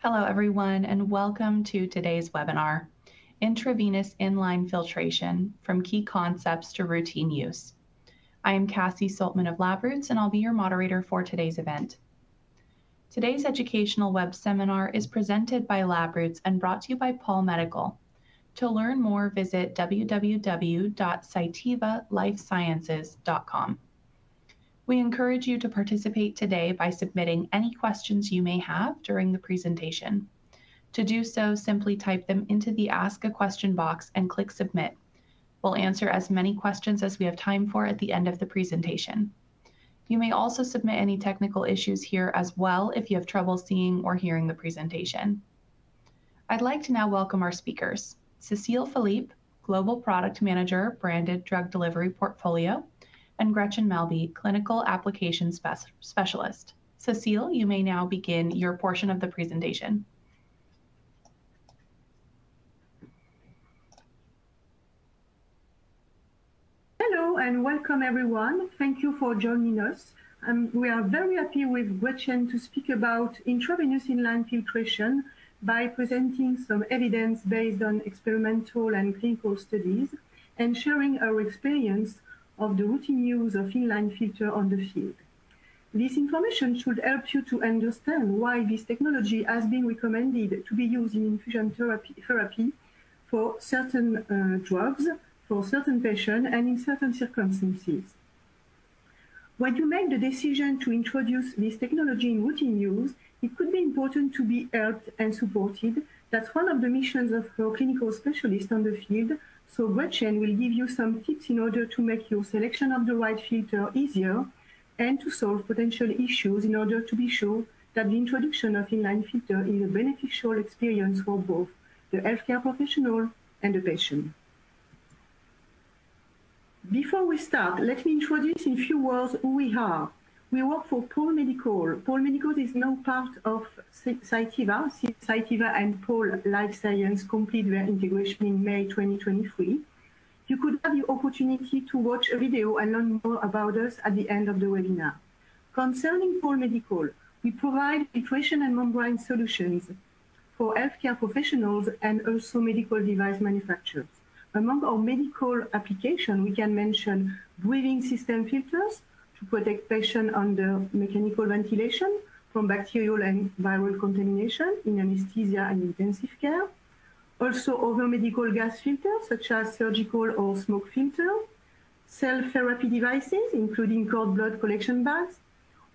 Hello, everyone, and welcome to today's webinar, Intravenous Inline Filtration from Key Concepts to Routine Use. I am Cassie Saltman of LabRoots, and I'll be your moderator for today's event. Today's educational web seminar is presented by LabRoots and brought to you by Pall Medical. To learn more, visit www.cytivalifesciences.com. We encourage you to participate today by submitting any questions you may have during the presentation. To do so, simply type them into the Ask a Question box and click Submit. We'll answer as many questions as we have time for at the end of the presentation. You may also submit any technical issues here as well if you have trouble seeing or hearing the presentation. I'd like to now welcome our speakers. Cécile Philippe, Global Product Manager, Branded Drug Delivery Portfolio, and Gretchen Melby, Clinical Applications Specialist. Cécile, you may now begin your portion of the presentation. Hello and welcome everyone. Thank you for joining us. We are very happy with Gretchen to speak about intravenous inline filtration by presenting some evidence based on experimental and clinical studies and sharing our experience of the routine use of inline filter on the field. This information should help you to understand why this technology has been recommended to be used in infusion therapy for certain drugs, for certain patients, and in certain circumstances. When you make the decision to introduce this technology in routine use, it could be important to be helped and supported. That's one of the missions of our clinical specialists on the field. So Gretchen will give you some tips in order to make your selection of the right filter easier and to solve potential issues in order to be sure that the introduction of inline filter is a beneficial experience for both the healthcare professional and the patient. Before we start, let me introduce in a few words who we are. We work for Pall Medical. Pall Medical is now part of Cytiva. Cytiva and Pall Life Science complete their integration in May 2023. You could have the opportunity to watch a video and learn more about us at the end of the webinar. Concerning Pall Medical, we provide filtration and membrane solutions for healthcare professionals and also medical device manufacturers. Among our medical applications, we can mention breathing system filters to protect patients under mechanical ventilation from bacterial and viral contamination in anesthesia and intensive care. Also other medical gas filters such as surgical or smoke filter, cell therapy devices including cord blood collection bags,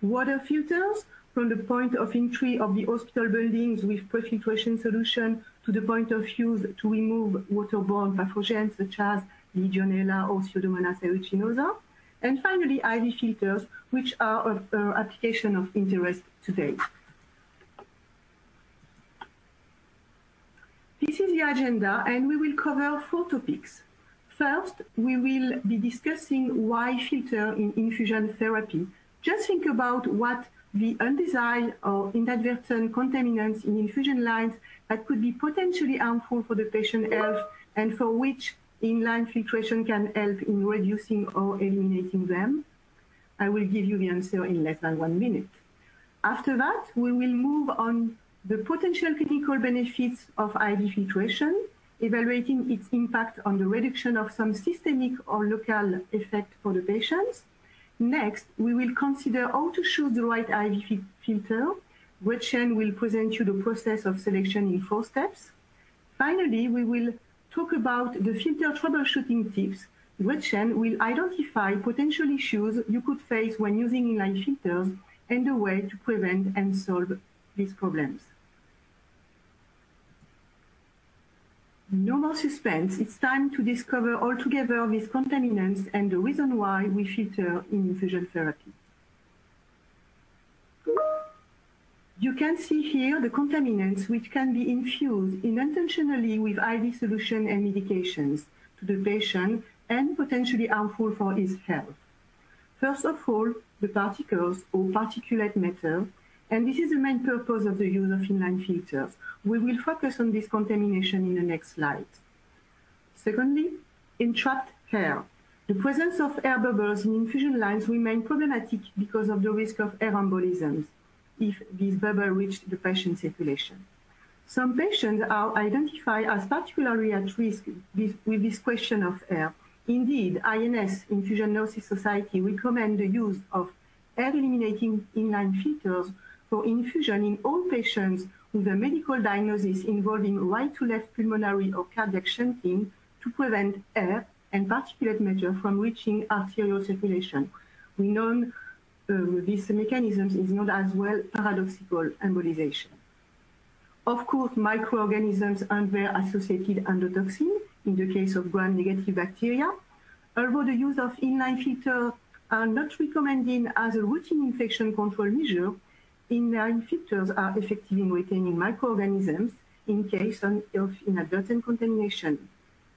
water filters from the point of entry of the hospital buildings with pre-filtration solution to the point of use to remove waterborne pathogens such as Legionella or Pseudomonas aeruginosa. And finally, IV filters, which are an application of interest today. This is the agenda, and we will cover 4 topics. First, we will be discussing why filter in infusion therapy. Just think about what the undesired or inadvertent contaminants in infusion lines that could be potentially harmful for the patient health and for which inline filtration can help in reducing or eliminating them. I will give you the answer in less than 1 minute. After that, we will move on the potential clinical benefits of IV filtration, evaluating its impact on the reduction of some systemic or local effect for the patients. Next, we will consider how to choose the right IV filter. Gretchen will present you the process of selection in 4 steps. Finally, we will talk about the filter troubleshooting tips. Gretchen will identify potential issues you could face when using inline filters and the way to prevent and solve these problems. No more suspense. It's time to discover altogether these contaminants and the reason why we filter in infusion therapy. You can see here the contaminants which can be infused unintentionally with IV solution and medications to the patient and potentially harmful for his health. First of all, the particles or particulate matter, and this is the main purpose of the use of inline filters. We will focus on this contamination in the next slide. Secondly, entrapped air. The presence of air bubbles in infusion lines remain problematic because of the risk of air embolisms if these bubbles reach the patient circulation. Some patients are identified as particularly at risk with this question of air. Indeed, INS, Infusion Nurses Society, recommend the use of air-eliminating inline filters for infusion in all patients with a medical diagnosis involving right-to-left pulmonary or cardiac shunting to prevent air and particulate matter from reaching arterial circulation. We know this mechanism is known as well paradoxical embolization. Of course, microorganisms and their associated endotoxin in the case of gram-negative bacteria, although the use of inline filters are not recommended as a routine infection control measure, inline filters are effective in retaining microorganisms in case of inadvertent contamination.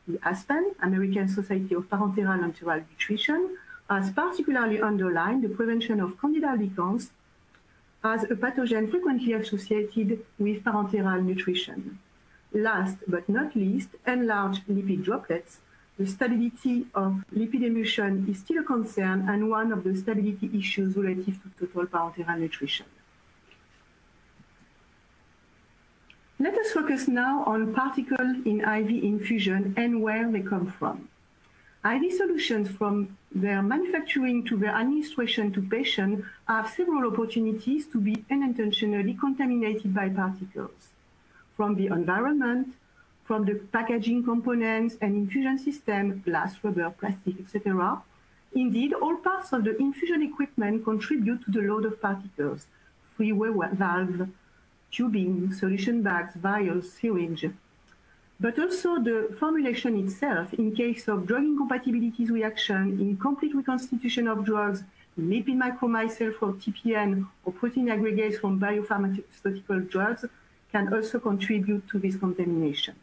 The ASPEN, American Society of Parenteral Enteral Nutrition, has particularly underlined the prevention of Candida albicans as a pathogen frequently associated with parenteral nutrition. Last but not least, enlarged lipid droplets. The stability of lipid emulsion is still a concern and one of the stability issues relative to total parenteral nutrition. Let us focus now on particles in IV infusion and where they come from. IV solutions, from their manufacturing to their administration to patients, have several opportunities to be unintentionally contaminated by particles. From the environment, from the packaging components and infusion system, glass, rubber, plastic, etc. Indeed, all parts of the infusion equipment contribute to the load of particles: freeway valve, tubing, solution bags, vials, syringe. But also the formulation itself in case of drug incompatibilities reaction, incomplete reconstitution of drugs, lipid micromicelle for TPN, or protein aggregates from biopharmaceutical drugs can also contribute to this contamination.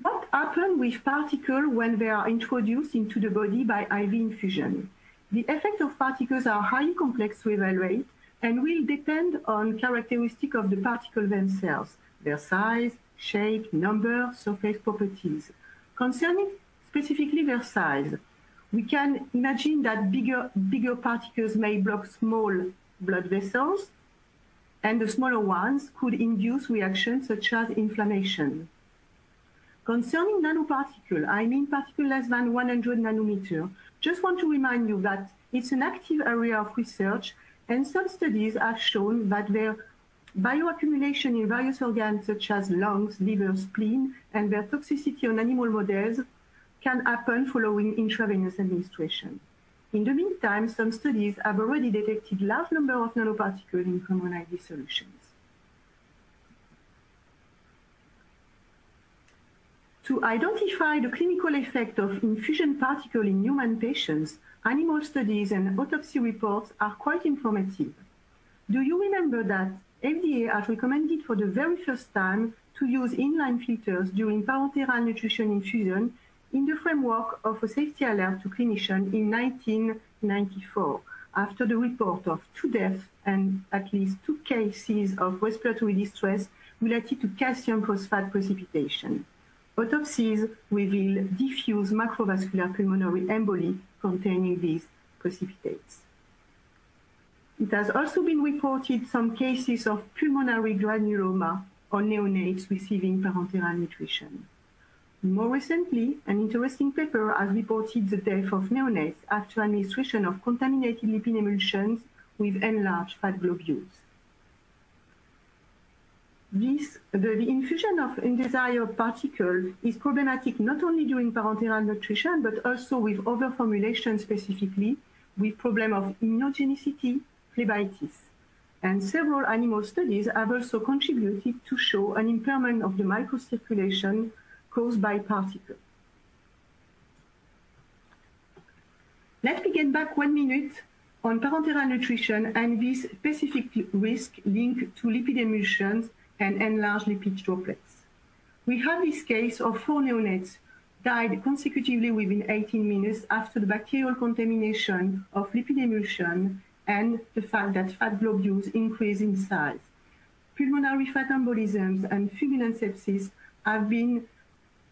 What happens with particles when they are introduced into the body by IV infusion? The effects of particles are highly complex to evaluate and will depend on characteristics of the particle themselves, their size, shape, number, surface properties. Concerning specifically their size, we can imagine that bigger particles may block small blood vessels, and the smaller ones could induce reactions such as inflammation. Concerning nanoparticles, I mean particles less than 100 nanometers, just want to remind you that it's an active area of research, and some studies have shown that their bioaccumulation in various organs such as lungs, liver, spleen, and their toxicity on animal models can happen following intravenous administration. In the meantime, some studies have already detected large number of nanoparticles in common IV solutions. To identify the clinical effect of infusion particles in human patients, animal studies and autopsy reports are quite informative. Do you remember that FDA has recommended for the very first time to use inline filters during parenteral nutrition infusion in the framework of a safety alert to clinicians in 1994, after the report of 2 deaths and at least 2 cases of respiratory distress related to calcium phosphate precipitation. Autopsies reveal diffuse macrovascular pulmonary emboli containing these precipitates. It has also been reported some cases of pulmonary granuloma on neonates receiving parenteral nutrition. More recently, an interesting paper has reported the death of neonates after administration of contaminated lipid emulsions with enlarged fat globules. The infusion of undesired particles is problematic not only during parenteral nutrition, but also with other formulations, specifically with problem of immunogenicity, phlebitis. And several animal studies have also contributed to show an impairment of the microcirculation caused by particles. Let's begin back 1 minute on parenteral nutrition and this specific risk linked to lipid emulsions and enlarged lipid droplets. We have this case of 4 neonates died consecutively within 18 minutes after the bacterial contamination of lipid emulsion and the fact that fat globules increase in size. Pulmonary fat embolisms and fulminant sepsis have been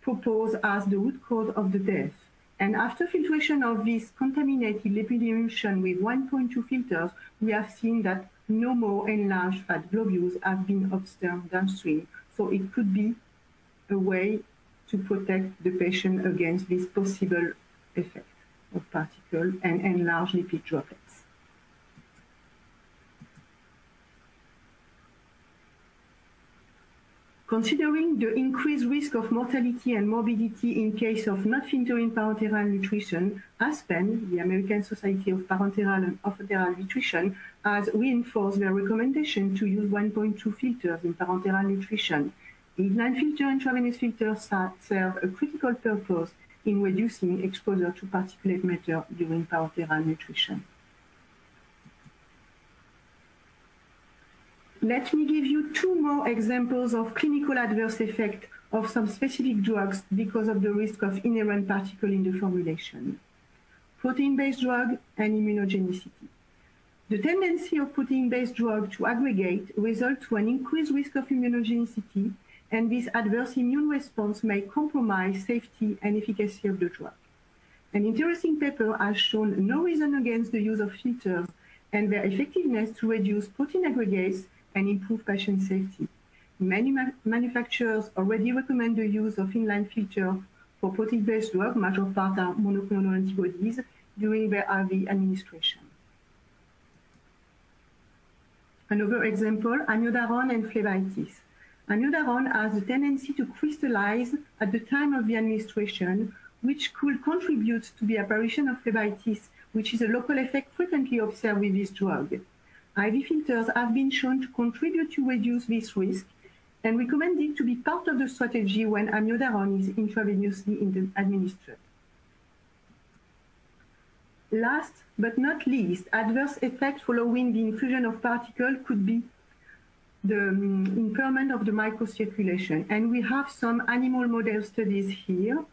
proposed as the root cause of the death. And after filtration of this contaminated lipid emulsion with 1.2 filters, we have seen that no more enlarged fat globules have been observed downstream. So it could be a way to protect the patient against this possible effect of particle and enlarged lipid droplets. Considering the increased risk of mortality and morbidity in case of not filtering parenteral nutrition, ASPEN, the American Society of Parenteral and Off-enteral Nutrition, has reinforced their recommendation to use 1.2 filters in parenteral nutrition. Inline filter and intravenous filters serve a critical purpose in reducing exposure to particulate matter during parenteral nutrition. Let me give you two more examples of clinical adverse effect of some specific drugs because of the risk of inherent particle in the formulation. Protein-based drug and immunogenicity. The tendency of protein-based drug to aggregate results to an increased risk of immunogenicity, and this adverse immune response may compromise safety and efficacy of the drug. An interesting paper has shown no reason against the use of filters and their effectiveness to reduce protein aggregates and improve patient safety. Many manufacturers already recommend the use of inline filter for protein-based drugs, major part are monoclonal antibodies, during their IV administration. Another example, amiodarone and phlebitis. Amiodarone has a tendency to crystallize at the time of the administration, which could contribute to the apparition of phlebitis, which is a local effect frequently observed with this drug. IV filters have been shown to contribute to reduce this risk and recommended to be part of the strategy when amiodarone is intravenously administered. Last but not least, adverse effects following the infusion of particle could be the impairment of the microcirculation. And we have some animal model studies here.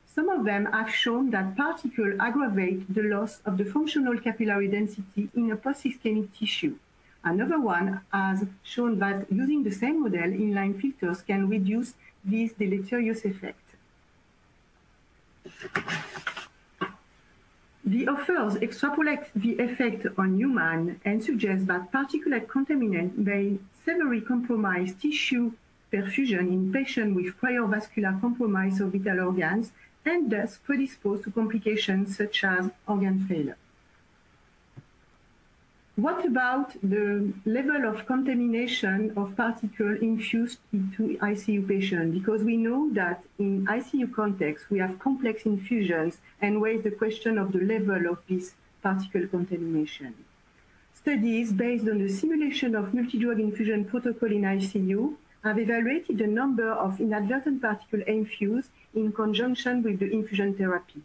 Some of them have shown that particles aggravate the loss of the functional capillary density in a post-ischemic tissue. Another one has shown that using the same model, inline filters can reduce this deleterious effect. The authors extrapolate the effect on humans and suggest that particulate contaminant may severely compromise tissue perfusion in patients with prior vascular compromise of vital organs and thus predisposed to complications such as organ failure. What about the level of contamination of particles infused into ICU patients? Because we know that in ICU context, we have complex infusions and raise the question of the level of this particle contamination. Studies based on the simulation of multi-drug infusion protocol in ICU have evaluated the number of inadvertent particles infused in conjunction with the infusion therapy.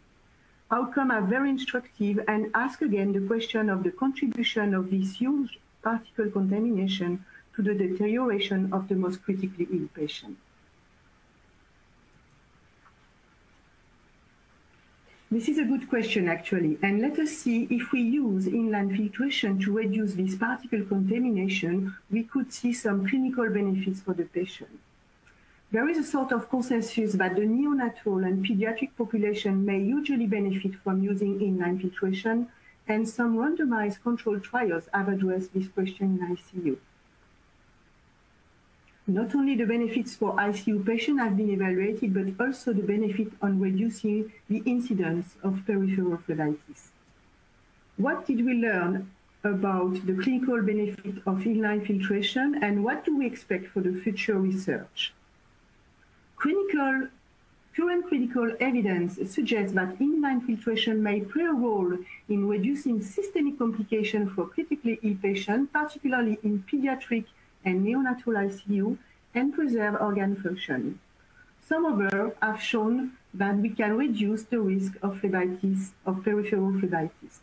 Outcomes are very instructive and ask again the question of the contribution of this huge particle contamination to the deterioration of the most critically ill patient. This is a good question, actually, and let us see if we use inline filtration to reduce this particle contamination, we could see some clinical benefits for the patient. There is a sort of consensus that the neonatal and pediatric population may usually benefit from using inline filtration, and some randomized controlled trials have addressed this question in ICU. Not only the benefits for ICU patients have been evaluated, but also the benefit on reducing the incidence of peripheral phlebitis. What did we learn about the clinical benefit of inline filtration, and what do we expect for the future research? Current clinical evidence suggests that inline filtration may play a role in reducing systemic complications for critically ill patients, particularly in pediatric and neonatal ICU, and preserve organ function. Some others have shown that we can reduce the risk of phlebitis, of peripheral phlebitis.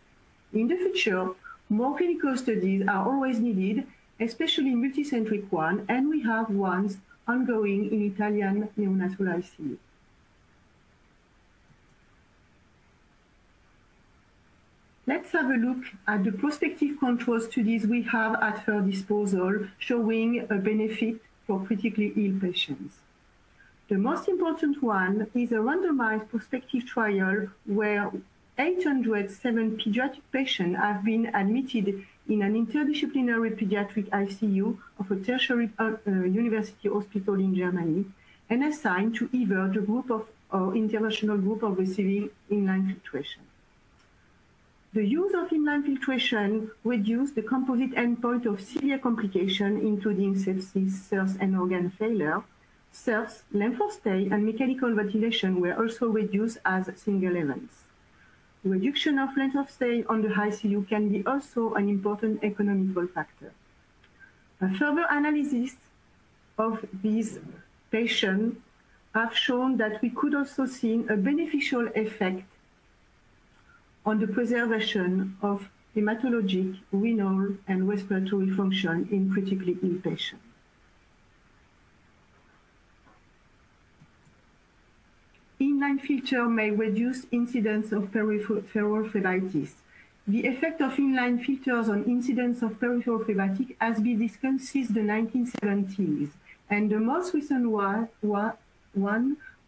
In the future, more clinical studies are always needed, especially multicentric ones, and we have ones ongoing in Italian neonatal ICU. Let's have a look at the prospective control studies we have at our disposal showing a benefit for critically ill patients. The most important one is a randomized prospective trial where 807 pediatric patients have been admitted in an interdisciplinary pediatric ICU of a tertiary university hospital in Germany and assigned to either the group of or interventional group of receiving inline filtration. The use of inline filtration reduced the composite endpoint of severe complications, including sepsis, thirst, and organ failure. Thirst, lymphostay, and mechanical ventilation were also reduced as single events. Reduction of length of stay on the ICU can be also an important economical factor. A further analysis of these patients have shown that we could also see a beneficial effect on the preservation of hematologic, renal, and respiratory function in critically ill patients. Inline filter may reduce incidence of peripheral phlebitis. The effect of inline filters on incidence of peripheral phlebitis has been discussed since the 1970s, and the most recent one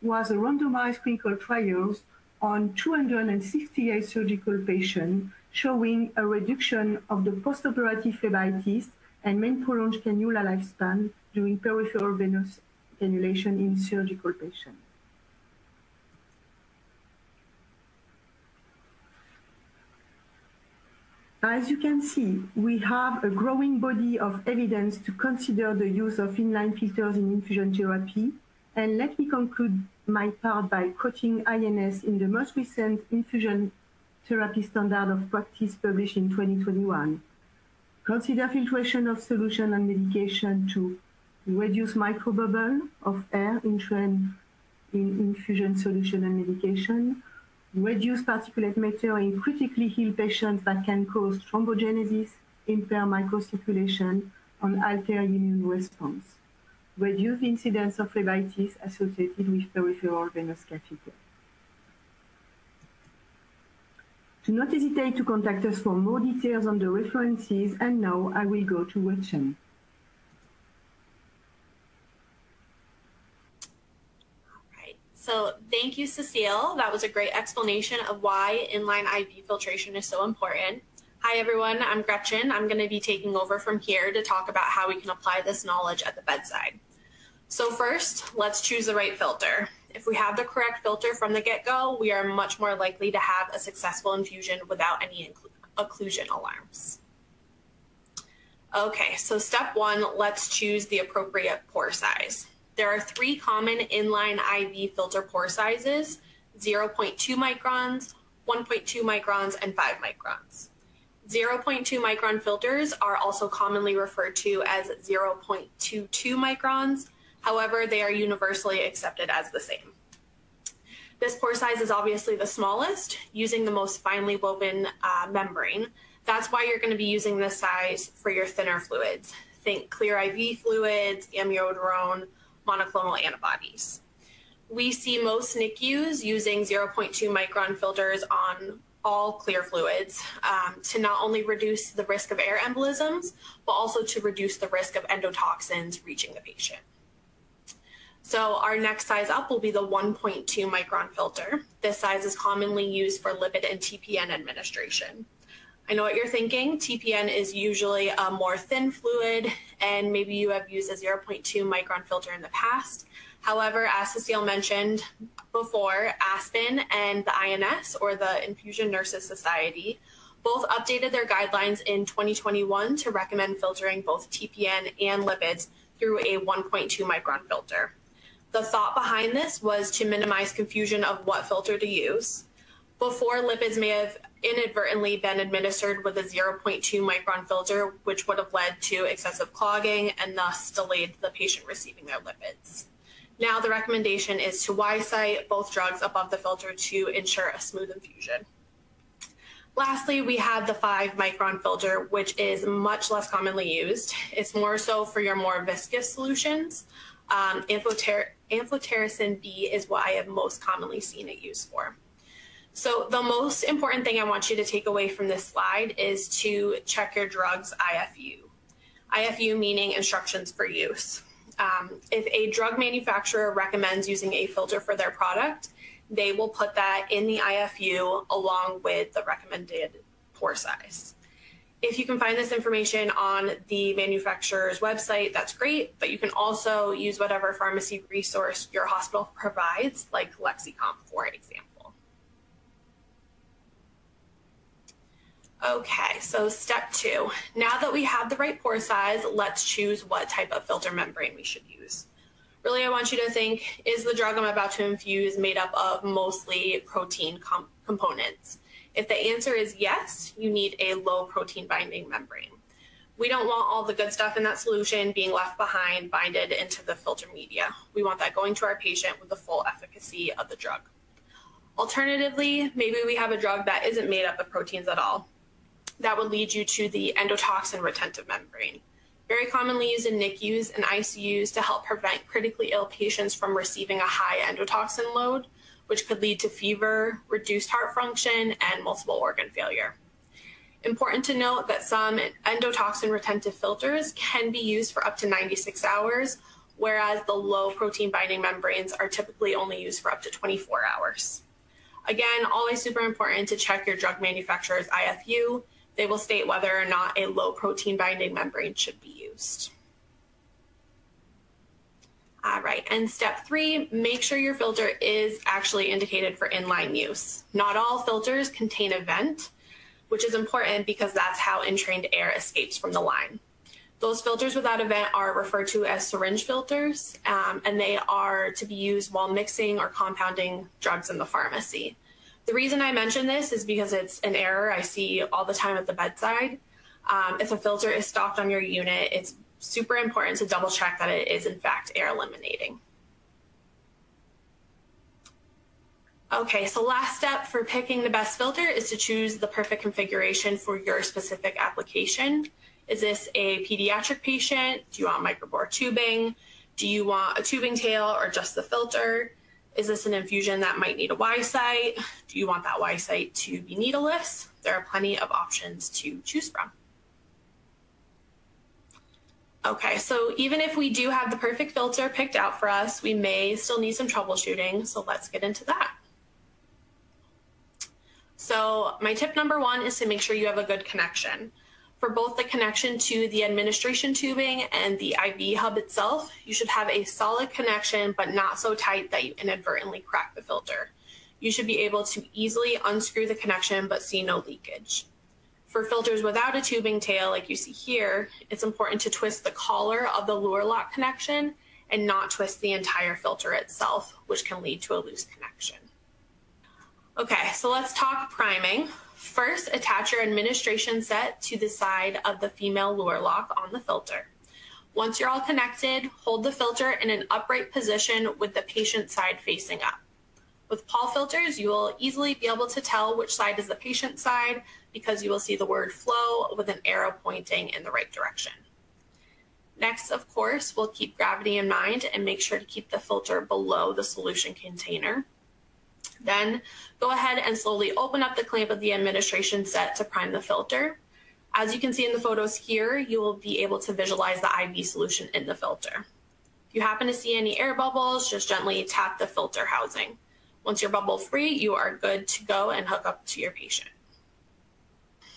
was a randomized clinical trials on 268 surgical patients, showing a reduction of the postoperative phlebitis and main prolonged cannula lifespan during peripheral venous cannulation in surgical patients. As you can see, we have a growing body of evidence to consider the use of inline filters in infusion therapy. And let me conclude my part by quoting INS in the most recent infusion therapy standard of practice published in 2021. Consider filtration of solution and medication to reduce microbubble of air in infusion solution and medication, reduce particulate matter in critically ill patients that can cause thrombogenesis, impair microcirculation, and alter immune response. Reduce the incidence of phlebitis associated with peripheral venous catheter. Do not hesitate to contact us for more details on the references, and now I will go to Gretchen. So thank you, Cécile. That was a great explanation of why inline IV filtration is so important. Hi, everyone. I'm Gretchen. I'm going to be taking over from here to talk about how we can apply this knowledge at the bedside. So first, let's choose the right filter. If we have the correct filter from the get-go, we are much more likely to have a successful infusion without any occlusion alarms. Okay, so step one, let's choose the appropriate pore size. There are 3 common inline IV filter pore sizes: 0.2 microns, 1.2 microns, and 5 microns. 0.2 micron filters are also commonly referred to as 0.22 microns. However, they are universally accepted as the same. This pore size is obviously the smallest, using the most finely woven membrane. That's why you're going to be using this size for your thinner fluids. Think clear IV fluids, amiodarone, monoclonal antibodies. We see most NICUs using 0.2 micron filters on all clear fluids to not only reduce the risk of air embolisms, but also to reduce the risk of endotoxins reaching the patient. So our next size up will be the 1.2 micron filter. This size is commonly used for lipid and TPN administration. I know what you're thinking. TPN is usually a more thin fluid, and maybe you have used a 0.2 micron filter in the past. However, as Cécile mentioned before, ASPEN and the INS, or the Infusion Nurses Society, both updated their guidelines in 2021 to recommend filtering both TPN and lipids through a 1.2 micron filter. The thought behind this was to minimize confusion of what filter to use. Before, lipids may have inadvertently been administered with a 0.2 micron filter, which would have led to excessive clogging and thus delayed the patient receiving their lipids. Now the recommendation is to Y-site both drugs above the filter to ensure a smooth infusion. Lastly, we have the 5 micron filter, which is much less commonly used. It's more so for your more viscous solutions. Amphotericin B is what I have most commonly seen it used for. So the most important thing I want you to take away from this slide is to check your drug's IFU. IFU meaning instructions for use. If a drug manufacturer recommends using a filter for their product, they will put that in the IFU along with the recommended pore size. If you can find this information on the manufacturer's website, that's great, but you can also use whatever pharmacy resource your hospital provides, like Lexicomp, for example. Okay, so step 2. Now that we have the right pore size, let's choose what type of filter membrane we should use. Really, I want you to think, is the drug I'm about to infuse made up of mostly protein components? If the answer is yes, you need a low protein binding membrane. We don't want all the good stuff in that solution being left behind, binded into the filter media. We want that going to our patient with the full efficacy of the drug. Alternatively, maybe we have a drug that isn't made up of proteins at all. That would lead you to the endotoxin retentive membrane, very commonly used in NICUs and ICUs to help prevent critically ill patients from receiving a high endotoxin load, which could lead to fever, reduced heart function, and multiple organ failure. Important to note that some endotoxin retentive filters can be used for up to 96 hours, whereas the low protein binding membranes are typically only used for up to 24 hours. Again, always super important to check your drug manufacturer's IFU. They will state whether or not a low protein binding membrane should be used. All right, and step 3, make sure your filter is actually indicated for inline use. Not all filters contain a vent, which is important because that's how entrained air escapes from the line. Those filters without a vent are referred to as syringe filters, and they are to be used while mixing or compounding drugs in the pharmacy. The reason I mention this is because it's an error I see all the time at the bedside. If a filter is stocked on your unit, it's super important to double check that it is in fact air eliminating. Okay, so last step for picking the best filter is to choose the perfect configuration for your specific application. Is this a pediatric patient? Do you want microbore tubing? Do you want a tubing tail or just the filter? Is this an infusion that might need a Y site? Do you want that Y site to be needleless? There are plenty of options to choose from. Okay, so even if we do have the perfect filter picked out for us, we may still need some troubleshooting, so let's get into that. So my tip number 1 is to make sure you have a good connection. For both the connection to the administration tubing and the IV hub itself, you should have a solid connection, but not so tight that you inadvertently crack the filter. You should be able to easily unscrew the connection, but see no leakage. For filters without a tubing tail, like you see here, it's important to twist the collar of the Luer lock connection and not twist the entire filter itself, which can lead to a loose connection. Okay, so let's talk priming. First, attach your administration set to the side of the female Luer lock on the filter. Once you're all connected, hold the filter in an upright position with the patient side facing up. With Pall filters, you will easily be able to tell which side is the patient side because you will see the word flow with an arrow pointing in the right direction. Next, of course, we'll keep gravity in mind and make sure to keep the filter below the solution container. Then go ahead and slowly open up the clamp of the administration set to prime the filter. As you can see in the photos here, you will be able to visualize the IV solution in the filter. If you happen to see any air bubbles, just gently tap the filter housing. Once you're bubble free, you are good to go and hook up to your patient.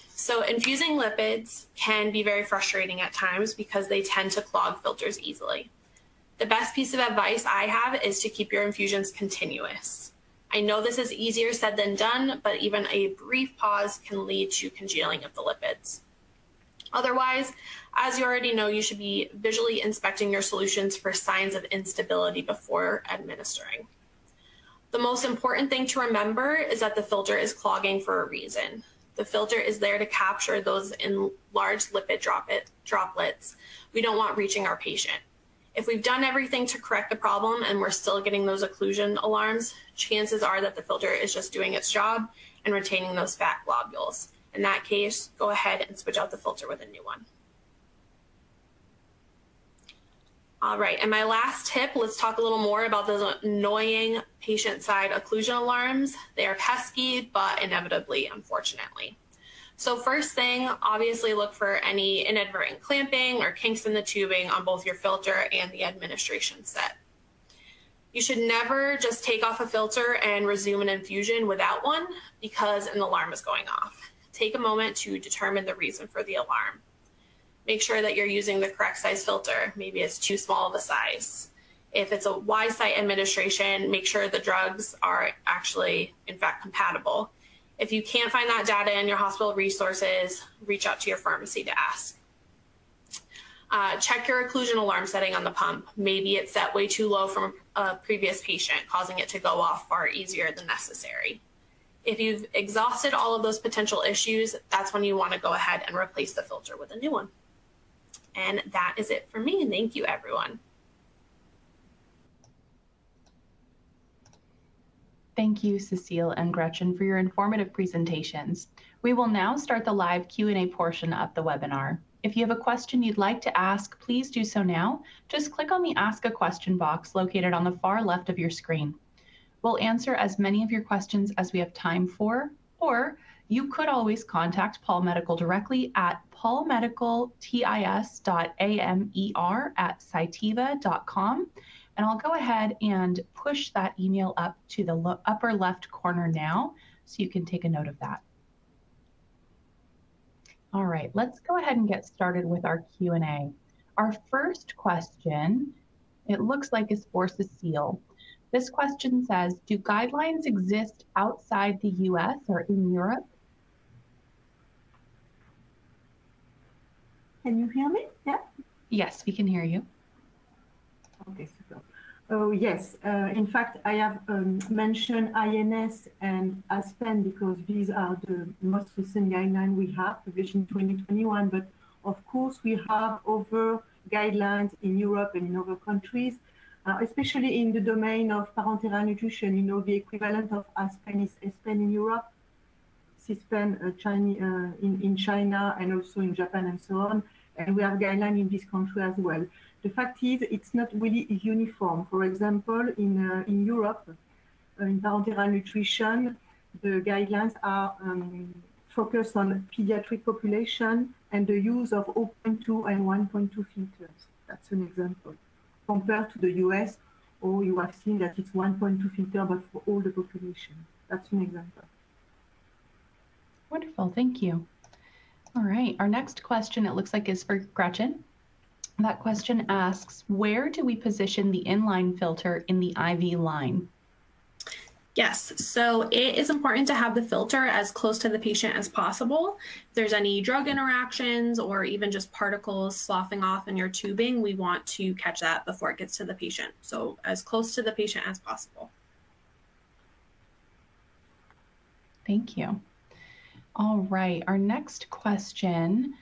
So infusing lipids can be very frustrating at times because they tend to clog filters easily. The best piece of advice I have is to keep your infusions continuous. I know this is easier said than done, but even a brief pause can lead to congealing of the lipids. Otherwise, as you already know, you should be visually inspecting your solutions for signs of instability before administering. The most important thing to remember is that the filter is clogging for a reason. The filter is there to capture those enlarged lipid droplets we don't want reaching our patient. If we've done everything to correct the problem and we're still getting those occlusion alarms, chances are that the filter is just doing its job and retaining those fat globules. In that case, go ahead and switch out the filter with a new one. All right, and my last tip, let's talk a little more about those annoying patient-side occlusion alarms. They are pesky, but inevitably, unfortunately. So first thing, obviously look for any inadvertent clamping or kinks in the tubing on both your filter and the administration set. You should never just take off a filter and resume an infusion without one because an alarm is going off. take a moment to determine the reason for the alarm. Make sure that you're using the correct size filter. Maybe it's too small of a size. If it's a wide site administration, make sure the drugs are actually, in fact, compatible. If you can't find that data in your hospital resources, reach out to your pharmacy to ask. Check your occlusion alarm setting on the pump. Maybe it's set way too low from a previous patient, causing it to go off far easier than necessary. If you've exhausted all of those potential issues, that's when you want to go ahead and replace the filter with a new one. And that is it for me. Thank you, everyone. Thank you, Cécile and Gretchen, for your informative presentations. We will now start the live Q&A portion of the webinar. If you have a question you'd like to ask, please do so now. Just click on the Ask a Question box located on the far left of your screen. We'll answer as many of your questions as we have time for, or you could always contact Pall Medical directly at pallmedicaltis.amer@cytiva.com. And I'll go ahead and push that email up to the upper left corner now, so you can take a note of that. All right, let's go ahead and get started with our Q&A. Our first question, it looks like, is for Cécile. This question says, do guidelines exist outside the US or in Europe? Can you hear me? Yeah? Yes, we can hear you. Okay, super. Oh, yes. In fact, I have mentioned INS and ASPEN because these are the most recent guidelines we have, published in 2021. But of course, we have other guidelines in Europe and in other countries, especially in the domain of parenteral nutrition. You know, the equivalent of ASPEN is ASPEN in Europe, CISPEN in China, and also in Japan and so on. And we have guidelines in this country as well. The fact is, it's not really uniform. For example, in Europe, in parenteral nutrition, the guidelines are focused on pediatric population and the use of 0.2 and 1.2 filters. That's an example. Compared to the US, or you have seen that it's 1.2 filter, but for all the population. That's an example. Wonderful, thank you. All right, our next question, it looks like, is for Gretchen. That question asks, where do we position the inline filter in the IV line? Yes, so it is important to have the filter as close to the patient as possible. If there's any drug interactions or even just particles sloughing off in your tubing, we want to catch that before it gets to the patient. So as close to the patient as possible. Thank you. All right, our next question,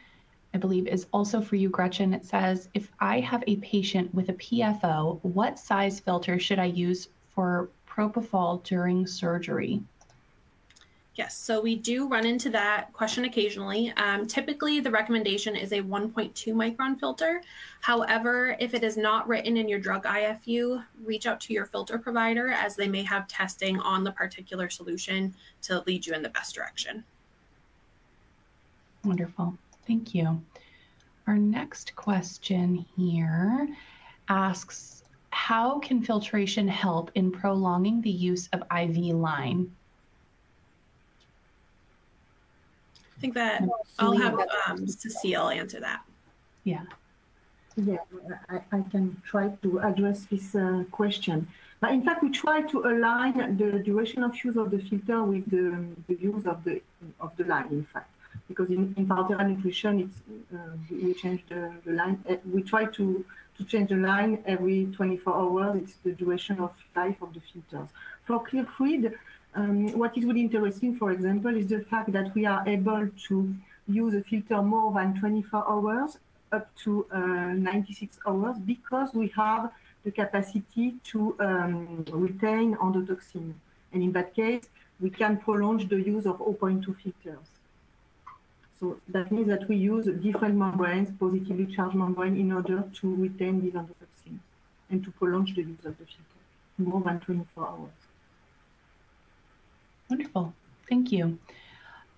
I believe, is also for you, Gretchen. It says, if I have a patient with a PFO, what size filter should I use for propofol during surgery? Yes, so we do run into that question occasionally. Typically, the recommendation is a 1.2 micron filter. However, if it is not written in your drug IFU, reach out to your filter provider, as they may have testing on the particular solution to lead you in the best direction. Wonderful. Thank you. Our next question here asks, how can filtration help in prolonging the use of IV line? I think that I'll have Cécile answer that. Yeah. Yeah, I can try to address this question. But in fact, we try to align the duration of use of the filter with the use of the line, in fact. Because in parenteral nutrition, it's, we change the line. We try to change the line every 24 hours. It's the duration of life of the filters. For clear fluid, what is really interesting, for example, is the fact that we are able to use a filter more than 24 hours, up to 96 hours, because we have the capacity to retain endotoxin. And in that case, we can prolong the use of 0.2 filters. So that means that we use different membranes, positively charged membrane, in order to retain these endotoxins and to prolong the use of the filter more than 24 hours. Wonderful. Thank you.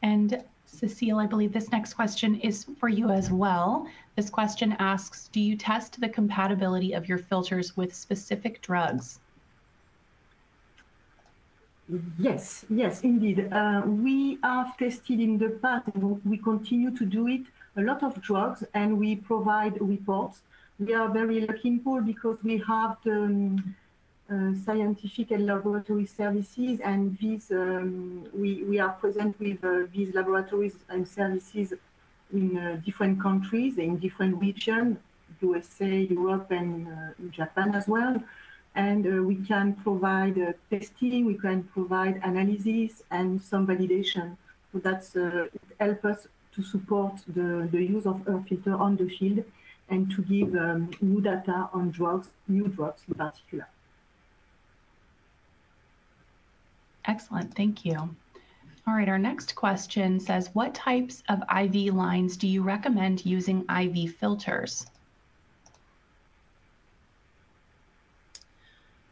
And Cécile, I believe this next question is for you as well. This question asks, do you test the compatibility of your filters with specific drugs? Yes, yes, indeed. We have tested in the past, and we continue to do it, a lot of drugs, and we provide reports. We are very lucky in Pall because we have the scientific and laboratory services, and these we are present with these laboratories and services in different countries, in different regions, USA, Europe, and Japan as well. And we can provide testing, we can provide analysis and some validation. So that's it helps us to support the use of air filter on the field and to give new data on drugs, new drugs in particular. Excellent, thank you. All right, our next question says, what types of IV lines do you recommend using IV filters?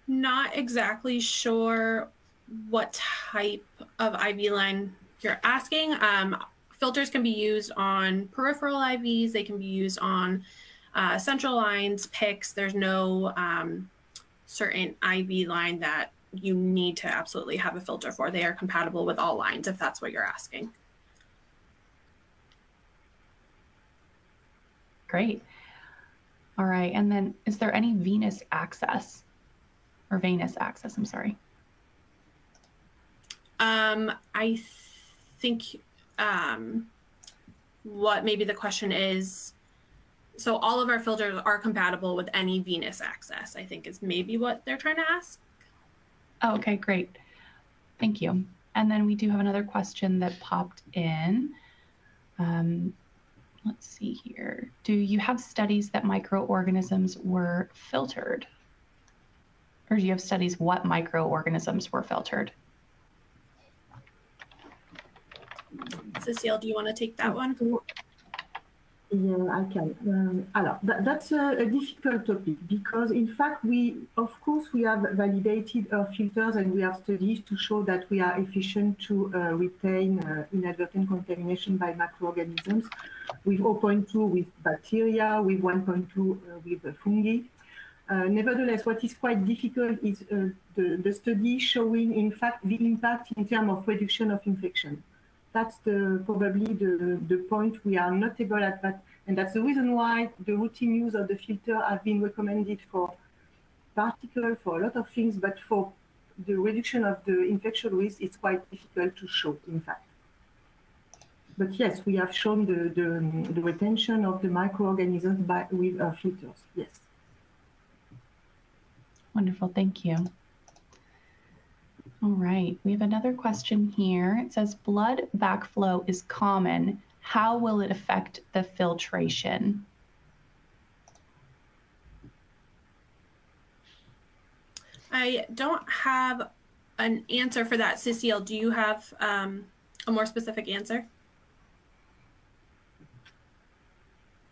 Not exactly sure what type of IV line you're asking. Filters can be used on peripheral IVs. They can be used on central lines, PICCs. There's no certain IV line that you need to absolutely have a filter for. They are compatible with all lines, if that's what you're asking. Great. All right, and then is there any venous access? Or venous access, I'm sorry. I think what maybe the question is, so all of our filters are compatible with any venous access, I think is maybe what they're trying to ask. Oh, okay, great. Thank you. And then we do have another question that popped in. Let's see here. Do you have studies that microorganisms were filtered? Or do you have studies what microorganisms were filtered? Cécile, do you want to take that one? Yeah, I can. That's a difficult topic because, in fact, of course, we have validated our filters and we have studies to show that we are efficient to retain inadvertent contamination by microorganisms with 0.2 with bacteria, with 1.2 with fungi. Nevertheless, what is quite difficult is the study showing, in fact, the impact in terms of reduction of infection. That's probably the point we are not able at that. And that's the reason why the routine use of the filter have been recommended for particles, for a lot of things, but for the reduction of the infection risk, it's quite difficult to show, in fact. But yes, we have shown the retention of the microorganisms with our filters, yes. Wonderful, thank you. All right, we have another question here. It says, blood backflow is common. How will it affect the filtration? I don't have an answer for that. Cécile, do you have a more specific answer?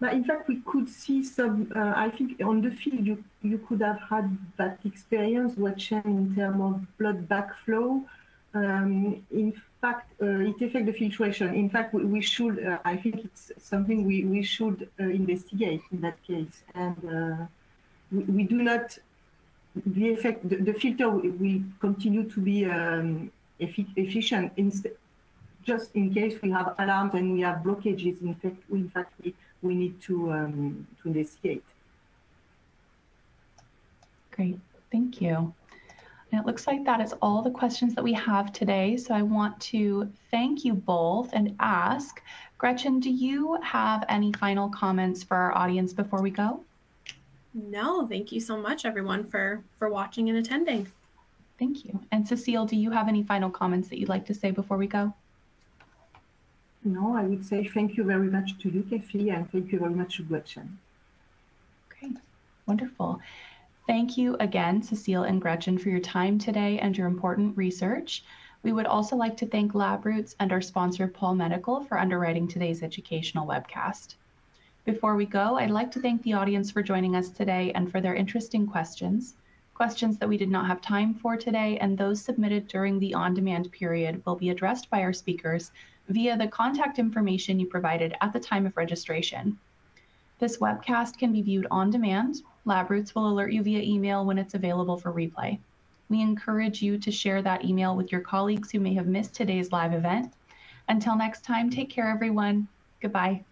But in fact, we could see some, I think on the field, you could have had that experience, Gretchen, in terms of blood backflow. In fact, it affects the filtration. In fact, we should, I think it's something we should investigate in that case. And we do not, the effect, the filter will continue to be efficient, just in case we have alarms and we have blockages. In fact, we need to investigate. Great, thank you. And it looks like that is all the questions that we have today. So I want to thank you both and ask, Gretchen, do you have any final comments for our audience before we go? No, thank you so much, everyone, for watching and attending. Thank you. And Cécile, do you have any final comments that you'd like to say before we go? No, I would say thank you very much to you, Kathy, and thank you very much to Gretchen. Great, wonderful. Thank you again, Cécile and Gretchen, for your time today and your important research. We would also like to thank LabRoots and our sponsor, Pall Medical, for underwriting today's educational webcast. Before we go, I'd like to thank the audience for joining us today and for their interesting questions. Questions that we did not have time for today and those submitted during the on-demand period will be addressed by our speakers via the contact information you provided at the time of registration. This webcast can be viewed on demand. LabRoots will alert you via email when it's available for replay. We encourage you to share that email with your colleagues who may have missed today's live event. Until next time, take care, everyone. Goodbye.